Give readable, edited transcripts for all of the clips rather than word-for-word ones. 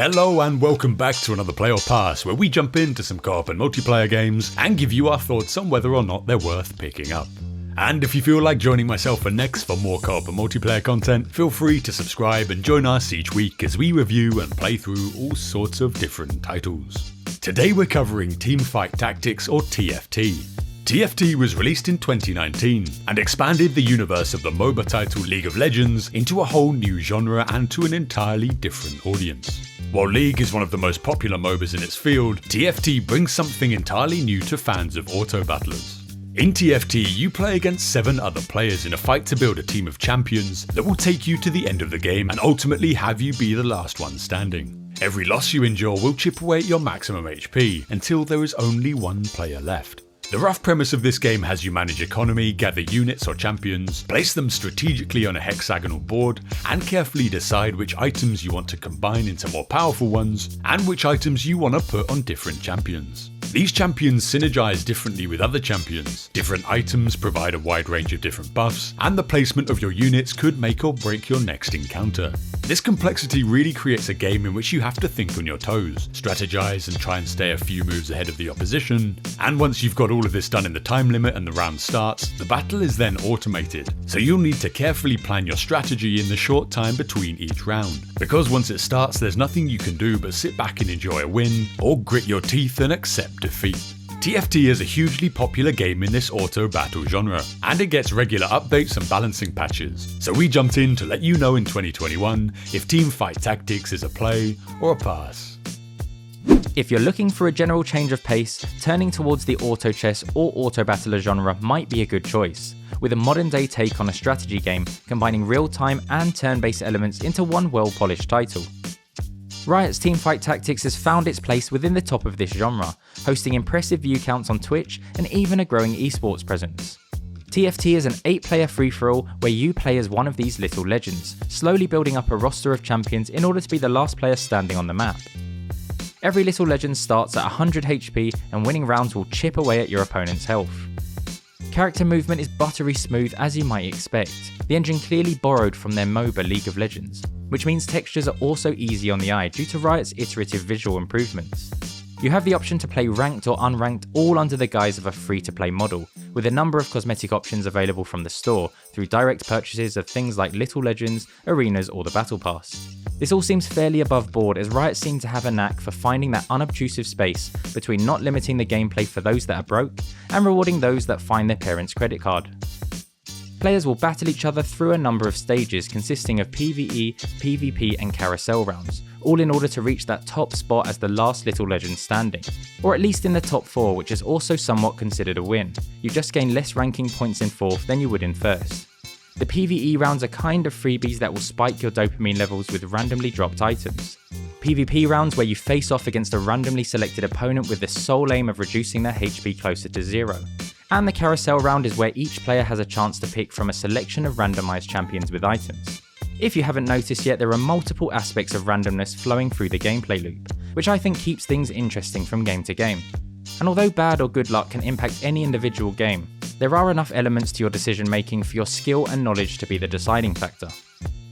Hello and welcome back to another Play or Pass, where we jump into some co-op and multiplayer games and give you our thoughts on whether or not they're worth picking up. And if you feel like joining myself and Nex for more co-op and multiplayer content, feel free to subscribe and join us each week as we review and play through all sorts of different titles. Today we're covering Teamfight Tactics or TFT. TFT was released in 2019 and expanded the universe of the MOBA title League of Legends into a whole new genre and to an entirely different audience. While League is one of the most popular MOBAs in its field, TFT brings something entirely new to fans of auto battlers. In TFT, you play against 7 other players in a fight to build a team of champions that will take you to the end of the game and ultimately have you be the last one standing. Every loss you endure will chip away at your maximum HP until there is only one player left. The rough premise of this game has you manage economy, gather units or champions, place them strategically on a hexagonal board, and carefully decide which items you want to combine into more powerful ones, and which items you want to put on different champions. These champions synergize differently with other champions, different items provide a wide range of different buffs, and the placement of your units could make or break your next encounter. This complexity really creates a game in which you have to think on your toes, strategize and try and stay a few moves ahead of the opposition, and once you've got all of this done in the time limit and the round starts, the battle is then automated, so you'll need to carefully plan your strategy in the short time between each round, because once it starts there's nothing you can do but sit back and enjoy a win, or grit your teeth and accept defeat. TFT is a hugely popular game in this auto battle genre, and it gets regular updates and balancing patches, so we jumped in to let you know in 2021 if Teamfight Tactics is a play or a pass. If you're looking for a general change of pace, turning towards the auto chess or auto battler genre might be a good choice, with a modern day take on a strategy game combining real-time and turn-based elements into one well-polished title. Riot's Teamfight Tactics has found its place within the top of this genre, hosting impressive view counts on Twitch and even a growing esports presence. TFT is an 8-player free-for-all where you play as one of these little legends, slowly building up a roster of champions in order to be the last player standing on the map. Every little legend starts at 100 HP and winning rounds will chip away at your opponent's health. Character movement is buttery smooth as you might expect, the engine clearly borrowed from their MOBA League of Legends, which means textures are also easy on the eye due to Riot's iterative visual improvements. You have the option to play ranked or unranked all under the guise of a free-to-play model, with a number of cosmetic options available from the store through direct purchases of things like Little Legends, Arenas or the Battle Pass. This all seems fairly above board as Riot seem to have a knack for finding that unobtrusive space between not limiting the gameplay for those that are broke and rewarding those that find their parents' credit card. Players will battle each other through a number of stages consisting of PvE, PvP and carousel rounds, all in order to reach that top spot as the last little legend standing, or at least in the top 4, which is also somewhat considered a win. You just gain less ranking points in 4th than you would in 1st. The PvE rounds are kind of freebies that will spike your dopamine levels with randomly dropped items. PvP rounds where you face off against a randomly selected opponent with the sole aim of reducing their HP closer to 0. And the carousel round is where each player has a chance to pick from a selection of randomized champions with items. If you haven't noticed yet, there are multiple aspects of randomness flowing through the gameplay loop, which I think keeps things interesting from game to game. And although bad or good luck can impact any individual game, there are enough elements to your decision making for your skill and knowledge to be the deciding factor.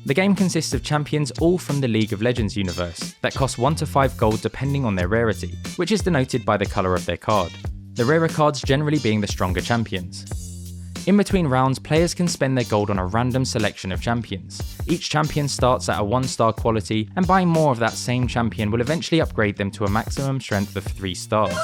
The game consists of champions all from the League of Legends universe that cost 1 to 5 gold depending on their rarity, which is denoted by the colour of their card. The rarer cards generally being the stronger champions. In between rounds, players can spend their gold on a random selection of champions. Each champion starts at a 1-star quality, and buying more of that same champion will eventually upgrade them to a maximum strength of 3 stars.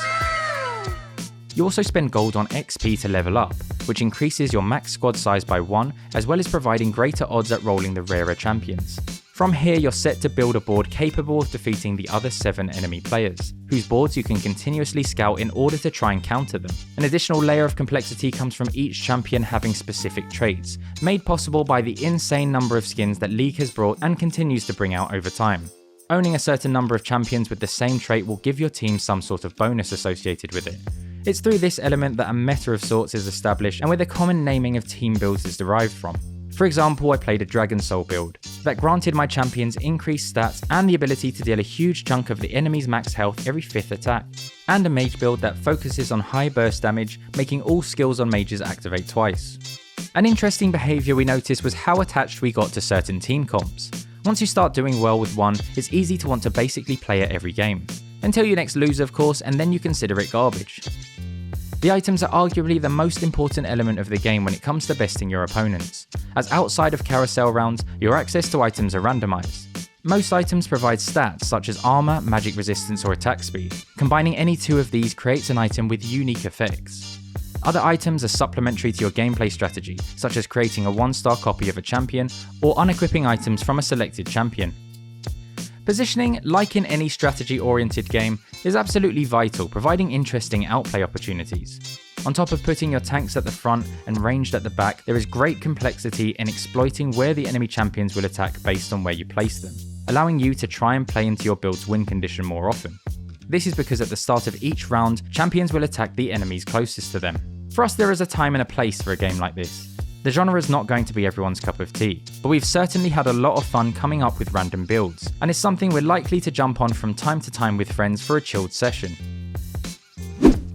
You also spend gold on XP to level up, which increases your max squad size by 1, as well as providing greater odds at rolling the rarer champions. From here, you're set to build a board capable of defeating the other 7 enemy players, whose boards you can continuously scout in order to try and counter them. An additional layer of complexity comes from each champion having specific traits, made possible by the insane number of skins that League has brought and continues to bring out over time. Owning a certain number of champions with the same trait will give your team some sort of bonus associated with it. It's through this element that a meta of sorts is established and where the common naming of team builds is derived from. For example, I played a Dragon Soul build that granted my champions increased stats and the ability to deal a huge chunk of the enemy's max health every 5th attack, and a mage build that focuses on high burst damage, making all skills on mages activate twice. An interesting behaviour we noticed was how attached we got to certain team comps. Once you start doing well with one, it's easy to want to basically play it every game. Until you next lose, of course, and then you consider it garbage. The items are arguably the most important element of the game when it comes to besting your opponents, as outside of carousel rounds, your access to items are randomized. Most items provide stats such as armor, magic resistance, or attack speed. Combining any two of these creates an item with unique effects. Other items are supplementary to your gameplay strategy, such as creating a 1-star copy of a champion or unequipping items from a selected champion. Positioning, like in any strategy-oriented game, is absolutely vital, providing interesting outplay opportunities. On top of putting your tanks at the front and ranged at the back, there is great complexity in exploiting where the enemy champions will attack based on where you place them, allowing you to try and play into your build's win condition more often. This is because at the start of each round, champions will attack the enemies closest to them. For us, there is a time and a place for a game like this. The genre is not going to be everyone's cup of tea, but we've certainly had a lot of fun coming up with random builds, and it's something we're likely to jump on from time to time with friends for a chilled session.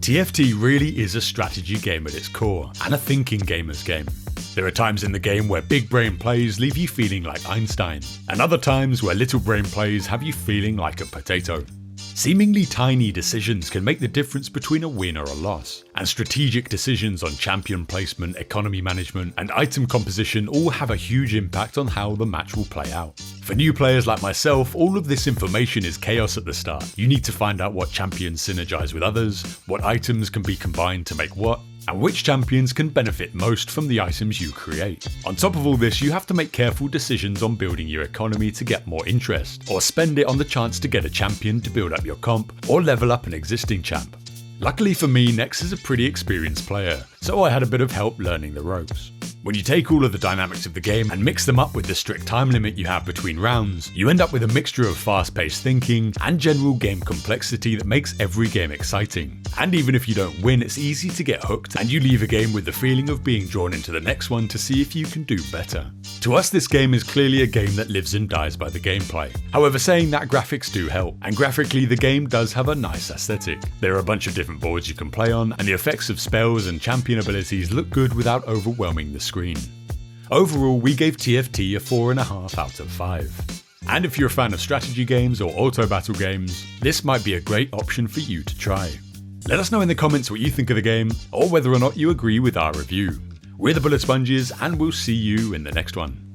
TFT really is a strategy game at its core, and a thinking gamer's game. There are times in the game where big brain plays leave you feeling like Einstein, and other times where little brain plays have you feeling like a potato. Seemingly tiny decisions can make the difference between a win or a loss, and strategic decisions on champion placement, economy management, and item composition all have a huge impact on how the match will play out. For new players like myself, all of this information is chaos at the start. You need to find out what champions synergize with others, what items can be combined to make what, and which champions can benefit most from the items you create. On top of all this, you have to make careful decisions on building your economy to get more interest, or spend it on the chance to get a champion to build up your comp, or level up an existing champ. Luckily for me, Nex is a pretty experienced player, so I had a bit of help learning the ropes. When you take all of the dynamics of the game and mix them up with the strict time limit you have between rounds, you end up with a mixture of fast-paced thinking and general game complexity that makes every game exciting. And even if you don't win, it's easy to get hooked and you leave a game with the feeling of being drawn into the next one to see if you can do better. To us, this game is clearly a game that lives and dies by the gameplay. However, saying that, graphics do help, and graphically the game does have a nice aesthetic. There are a bunch of different boards you can play on, and the effects of spells and champion abilities look good without overwhelming the screen. Overall, we gave TFT a 4.5 out of 5. And if you're a fan of strategy games or auto battle games, this might be a great option for you to try. Let us know in the comments what you think of the game, or whether or not you agree with our review. We're the Bullet Sponges, and we'll see you in the next one.